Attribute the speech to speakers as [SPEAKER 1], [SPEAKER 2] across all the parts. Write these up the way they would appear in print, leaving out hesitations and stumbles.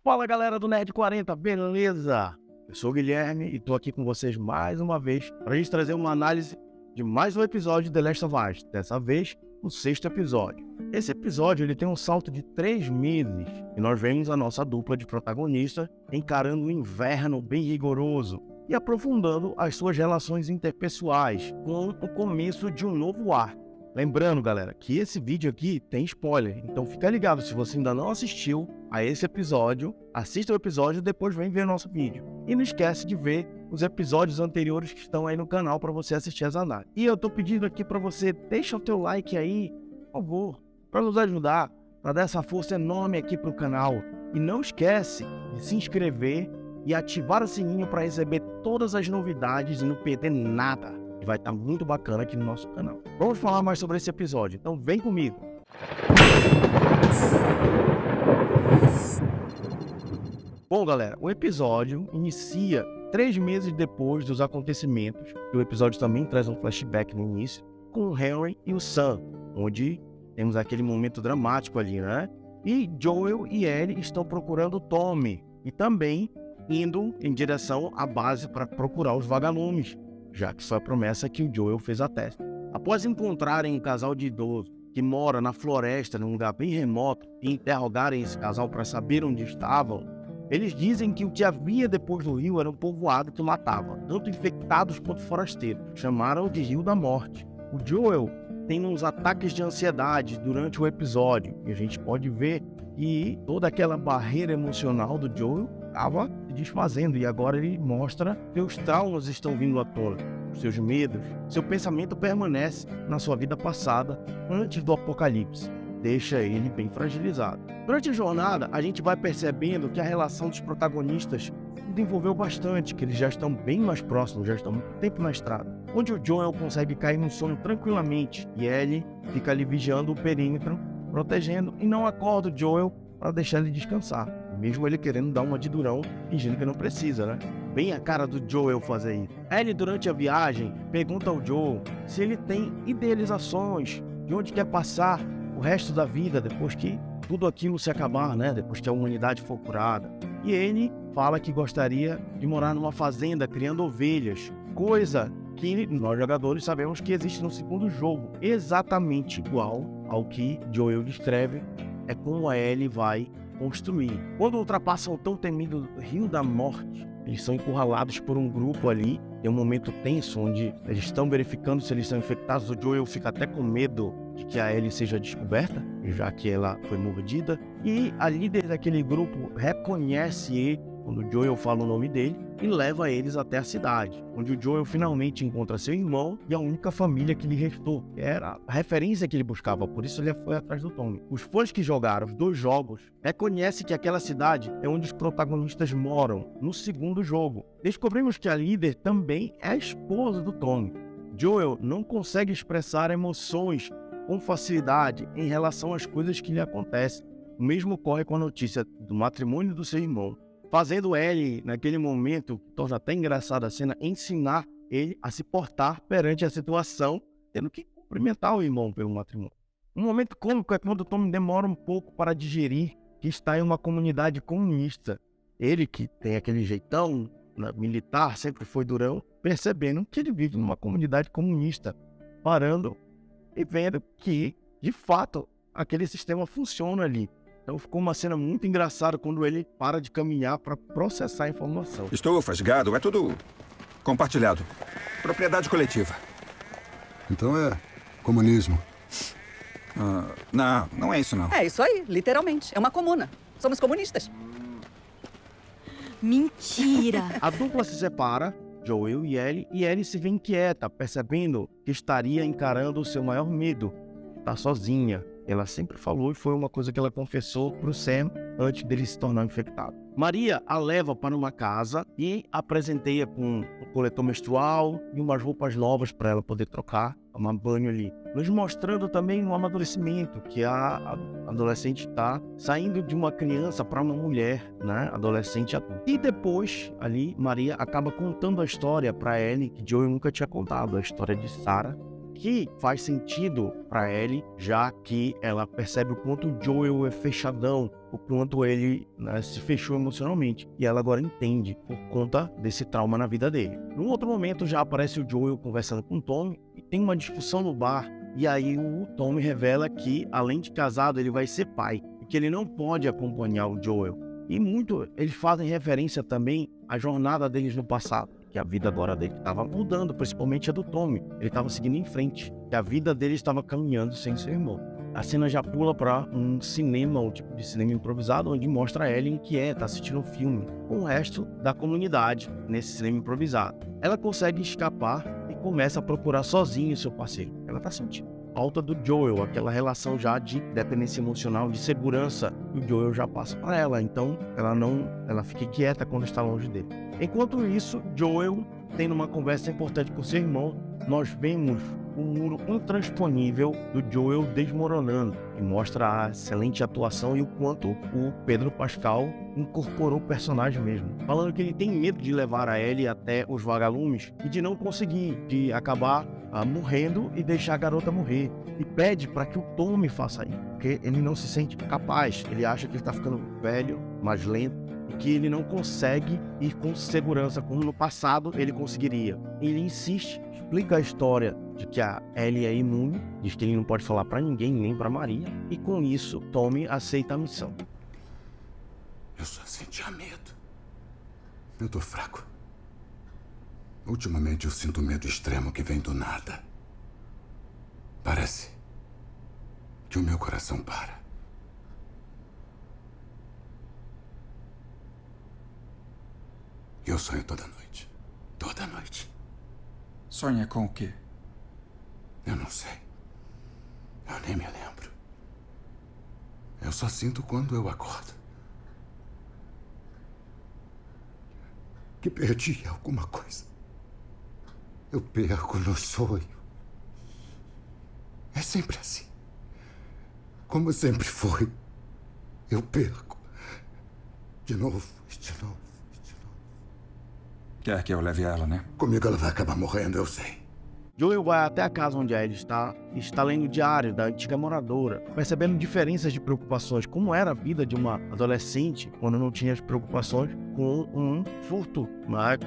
[SPEAKER 1] Fala galera do Nerd 40, beleza? Eu sou o Guilherme e tô aqui com vocês mais uma vez pra gente trazer uma análise de mais um episódio de The Last of Us, dessa vez o 6º episódio. Esse episódio ele tem um salto de 3 meses e nós vemos a nossa dupla de protagonistas encarando um inverno bem rigoroso e aprofundando as suas relações interpessoais com o começo de um novo arco. Lembrando, galera, que esse vídeo aqui tem spoiler, então fica ligado, se você ainda não assistiu a esse episódio, assista o episódio e depois vem ver nosso vídeo. E não esquece de ver os episódios anteriores que estão aí no canal para você assistir as análises. E eu tô pedindo aqui para você, deixa o teu like aí, por favor, para nos ajudar, para dar essa força enorme aqui pro canal. E não esquece de se inscrever e ativar o sininho para receber todas as novidades e não perder nada. Vai estar muito bacana aqui no nosso canal. Vamos falar mais sobre esse episódio, então vem comigo. Bom, galera, o episódio inicia 3 meses depois dos acontecimentos. O episódio também traz um flashback no início, com o Henry e o Sam, onde temos aquele momento dramático ali, né? E Joel e Ellie estão procurando o Tommy e também indo em direção à base para procurar os vagalumes, já que foi a promessa que o Joel fez a Tess. Após encontrarem um casal de idosos que mora na floresta, num lugar bem remoto, e interrogarem esse casal para saber onde estavam, eles dizem que o que havia depois do rio era um povoado que matava, tanto infectados quanto forasteiros. Chamaram de Rio da Morte. O Joel tem uns ataques de ansiedade durante o episódio, e a gente pode ver que toda aquela barreira emocional do Joel estava se desfazendo, e agora ele mostra que os traumas estão vindo à tona, os seus medos, seu pensamento permanece na sua vida passada antes do apocalipse, deixa ele bem fragilizado. Durante a jornada, a gente vai percebendo que a relação dos protagonistas se desenvolveu bastante, que eles já estão bem mais próximos, já estão muito tempo na estrada, onde o Joel consegue cair no sono tranquilamente e Ellie fica ali vigiando o perímetro, protegendo, e não acorda o Joel para deixar ele descansar, mesmo ele querendo dar uma de durão, fingindo que não precisa, né? Bem a cara do Joel fazer isso. Ellie, durante a viagem, pergunta ao Joel se ele tem idealizações de onde quer passar o resto da vida depois que tudo aquilo se acabar, né? Depois que a humanidade for curada. E ele fala que gostaria de morar numa fazenda criando ovelhas, coisa que nós jogadores sabemos que existe no segundo jogo, exatamente igual ao que Joel descreve, é como a Ellie vai construir. Quando ultrapassam o tão temido Rio da Morte, eles são encurralados por um grupo ali, tem um momento tenso onde eles estão verificando se eles são infectados. O Joel fica até com medo de que a Ellie seja descoberta, já que ela foi mordida, e a líder daquele grupo reconhece ele quando o Joel fala o nome dele e leva eles até a cidade, onde o Joel finalmente encontra seu irmão e a única família que lhe restou, que era a referência que ele buscava, por isso ele foi atrás do Tommy. Os fãs que jogaram os 2 jogos reconhecem que aquela cidade é onde os protagonistas moram no segundo jogo. Descobrimos que a líder também é a esposa do Tommy. Joel não consegue expressar emoções com facilidade em relação às coisas que lhe acontecem. O mesmo ocorre com a notícia do matrimônio do seu irmão, fazendo Ellie, naquele momento, torna até engraçada a cena, ensinar ele a se portar perante a situação, tendo que cumprimentar o irmão pelo matrimônio. Um momento cômico é quando o Tommy demora um pouco para digerir que está em uma comunidade comunista. Ele, que tem aquele jeitão, né, militar, sempre foi durão, percebendo que ele vive numa comunidade comunista, parando e vendo que, de fato, aquele sistema funciona ali. Então ficou uma cena muito engraçada quando ele para de caminhar para processar a informação.
[SPEAKER 2] Estufas, gado, é tudo compartilhado. Propriedade coletiva.
[SPEAKER 3] Então é comunismo.
[SPEAKER 2] Não é isso não.
[SPEAKER 4] É isso aí, literalmente. É uma comuna. Somos comunistas.
[SPEAKER 5] Mentira!
[SPEAKER 1] A dupla se separa, Joel e Ellie se vê inquieta, percebendo que estaria encarando o seu maior medo, estar sozinha. Ela sempre falou, e foi uma coisa que ela confessou pro Sam antes dele se tornar infectado. Maria a leva para uma casa e a presenteia com um coletor menstrual e umas roupas novas para ela poder trocar, tomar banho ali. Nos mostrando também um amadurecimento, que a adolescente está saindo de uma criança para uma mulher, né? Adolescente adulta. E depois, ali, Maria acaba contando a história para Ellie, que Joel nunca tinha contado, a história de Sarah, que faz sentido para Ellie, já que ela percebe o quanto o Joel é fechadão, o quanto ele, né, se fechou emocionalmente. E ela agora entende por conta desse trauma na vida dele. Num outro momento já aparece o Joel conversando com o Tommy e tem uma discussão no bar. E aí o Tommy revela que, além de casado, ele vai ser pai e que ele não pode acompanhar o Joel. E muito eles fazem referência também à jornada deles no passado, que a vida agora dele estava mudando, principalmente a do Tommy. Ele estava seguindo em frente, que a vida dele estava caminhando sem seu irmão. A cena já pula para um cinema, um tipo de cinema improvisado, onde mostra a Ellie inquieta, assistindo um filme, com o resto da comunidade nesse cinema improvisado. Ela consegue escapar e começa a procurar sozinha seu parceiro. Ela está sentindo falta do Joel, aquela relação já de dependência emocional, de segurança, que o Joel já passa para ela. Então ela fica quieta quando está longe dele. Enquanto isso, Joel tem uma conversa importante com seu irmão. Nós vemos o muro intransponível do Joel desmoronando, e mostra a excelente atuação e o quanto o Pedro Pascal incorporou o personagem mesmo. Falando que ele tem medo de levar a Ellie até os vagalumes e de não conseguir, de acabar morrendo e deixar a garota morrer. E pede para que o Tommy faça isso, porque ele não se sente capaz. Ele acha que ele está ficando velho, mais lento, e que ele não consegue ir com segurança como no passado ele conseguiria. Ele insiste, explica a história de que a Ellie é imune, diz que ele não pode falar para ninguém, nem para Maria, e com isso Tommy aceita a missão.
[SPEAKER 3] Eu só sentia medo. Eu tô fraco. Ultimamente eu sinto medo extremo que vem do nada. Parece que o meu coração para. Eu sonho toda noite. Toda noite.
[SPEAKER 2] Sonha com o quê?
[SPEAKER 3] Eu não sei. Eu nem me lembro. Eu só sinto quando eu acordo que perdi alguma coisa. Eu perco no sonho. É sempre assim. Como sempre foi. Eu perco. De novo, de novo, de novo.
[SPEAKER 2] Quer que eu leve ela, né?
[SPEAKER 3] Comigo ela vai acabar morrendo, eu sei.
[SPEAKER 1] Joel vai até a casa onde a Ellie está e está lendo o diário da antiga moradora, percebendo diferenças de preocupações, como era a vida de uma adolescente quando não tinha as preocupações com um surto,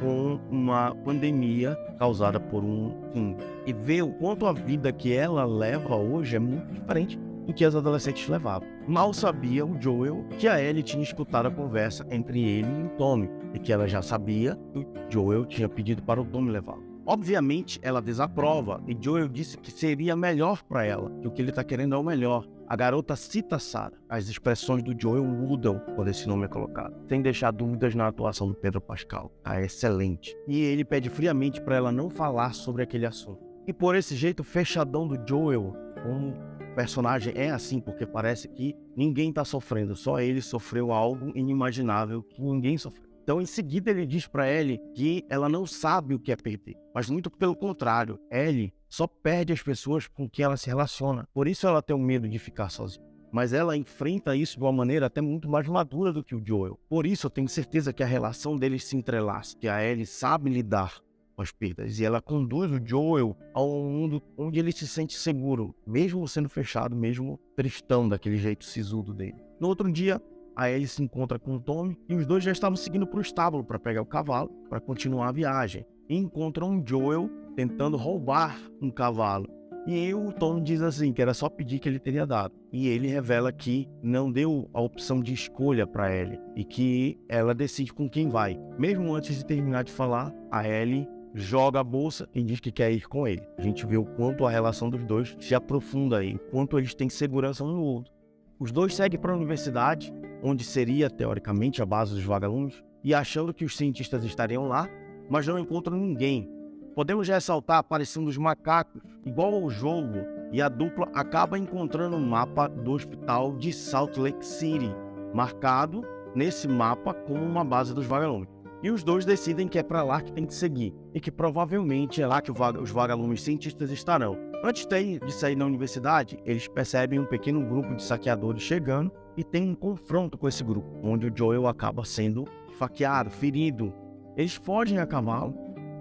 [SPEAKER 1] com uma pandemia causada por um fungo. E ver o quanto a vida que ela leva hoje é muito diferente do que as adolescentes levavam. Mal sabia o Joel que a Ellie tinha escutado a conversa entre ele e o Tommy, e que ela já sabia que o Joel tinha pedido para o Tommy levá-lo. Obviamente, ela desaprova, e Joel disse que seria melhor para ela, que o que ele está querendo é o melhor. A garota cita Sarah. As expressões do Joel mudam quando esse nome é colocado, sem deixar dúvidas na atuação do Pedro Pascal. É excelente. E ele pede friamente para ela não falar sobre aquele assunto. E por esse jeito fechadão do Joel, como o personagem é assim, porque parece que ninguém está sofrendo, só ele sofreu algo inimaginável que ninguém sofreu. Então, em seguida, ele diz para Ellie que ela não sabe o que é perder, mas muito pelo contrário, Ellie só perde as pessoas com quem ela se relaciona. Por isso ela tem o medo de ficar sozinha. Mas ela enfrenta isso de uma maneira até muito mais madura do que o Joel. Por isso, eu tenho certeza que a relação deles se entrelaça, que a Ellie sabe lidar com as perdas, e ela conduz o Joel a um mundo onde ele se sente seguro, mesmo sendo fechado, mesmo tristão daquele jeito sisudo dele. No outro dia, a Ellie se encontra com o Tommy e os dois já estavam seguindo para o estábulo para pegar o cavalo para continuar a viagem. E encontram o Joel tentando roubar um cavalo. E o Tommy diz assim que era só pedir que ele teria dado. E ele revela que não deu a opção de escolha para Ellie e que ela decide com quem vai. Mesmo antes de terminar de falar, a Ellie joga a bolsa e diz que quer ir com ele. A gente vê o quanto a relação dos dois se aprofunda aí, o quanto eles têm segurança um no outro. Os dois seguem para a universidade, onde seria, teoricamente, a base dos vagalumes, e achando que os cientistas estariam lá, mas não encontram ninguém. Podemos ressaltar a aparição dos macacos, igual ao jogo, e a dupla acaba encontrando um mapa do hospital de Salt Lake City, marcado nesse mapa como uma base dos vagalumes. E os dois decidem que é para lá que tem que seguir, e que provavelmente é lá que os vagalumes cientistas estarão. Antes de sair da universidade, eles percebem um pequeno grupo de saqueadores chegando e tem um confronto com esse grupo, onde o Joel acaba sendo esfaqueado, ferido. Eles fogem a cavalo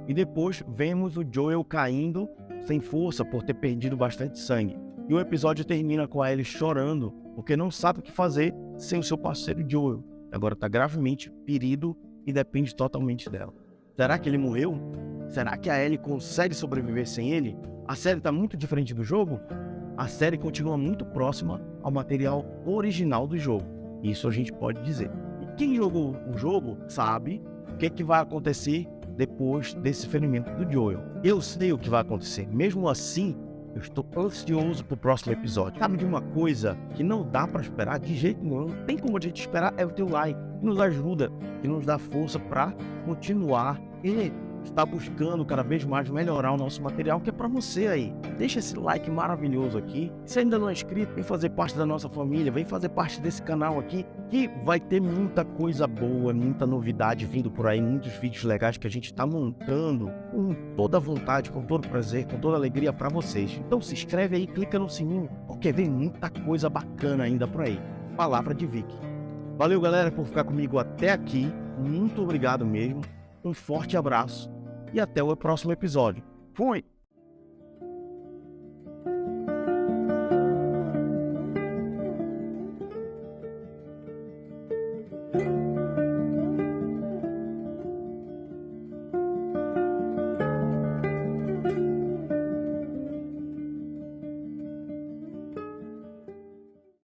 [SPEAKER 1] e depois vemos o Joel caindo sem força por ter perdido bastante sangue. E o episódio termina com a Ellie chorando porque não sabe o que fazer sem o seu parceiro Joel. Agora está gravemente ferido e depende totalmente dela. Será que ele morreu? Será que a Ellie consegue sobreviver sem ele? A série está muito diferente do jogo? A série continua muito próxima ao material original do jogo. Isso a gente pode dizer. E quem jogou o jogo sabe o que vai acontecer depois desse ferimento do Joel. Eu sei o que vai acontecer. Mesmo assim, eu estou ansioso pro próximo episódio. Sabe de uma coisa que não dá pra esperar de jeito nenhum? Não tem como a gente esperar, é o teu like, que nos ajuda, que nos dá força pra continuar e estar buscando cada vez mais melhorar o nosso material, que é pra você aí. Deixa esse like maravilhoso aqui. Se ainda não é inscrito, vem fazer parte da nossa família, vem fazer parte desse canal aqui, que vai ter muita coisa boa, muita novidade vindo por aí, muitos vídeos legais que a gente tá montando com toda vontade, com todo prazer, com toda alegria pra vocês. Então se inscreve aí, clica no sininho, porque vem muita coisa bacana ainda por aí. Palavra de Vic. Valeu, galera, por ficar comigo até aqui. Muito obrigado mesmo. Um forte abraço e até o próximo episódio. Fui!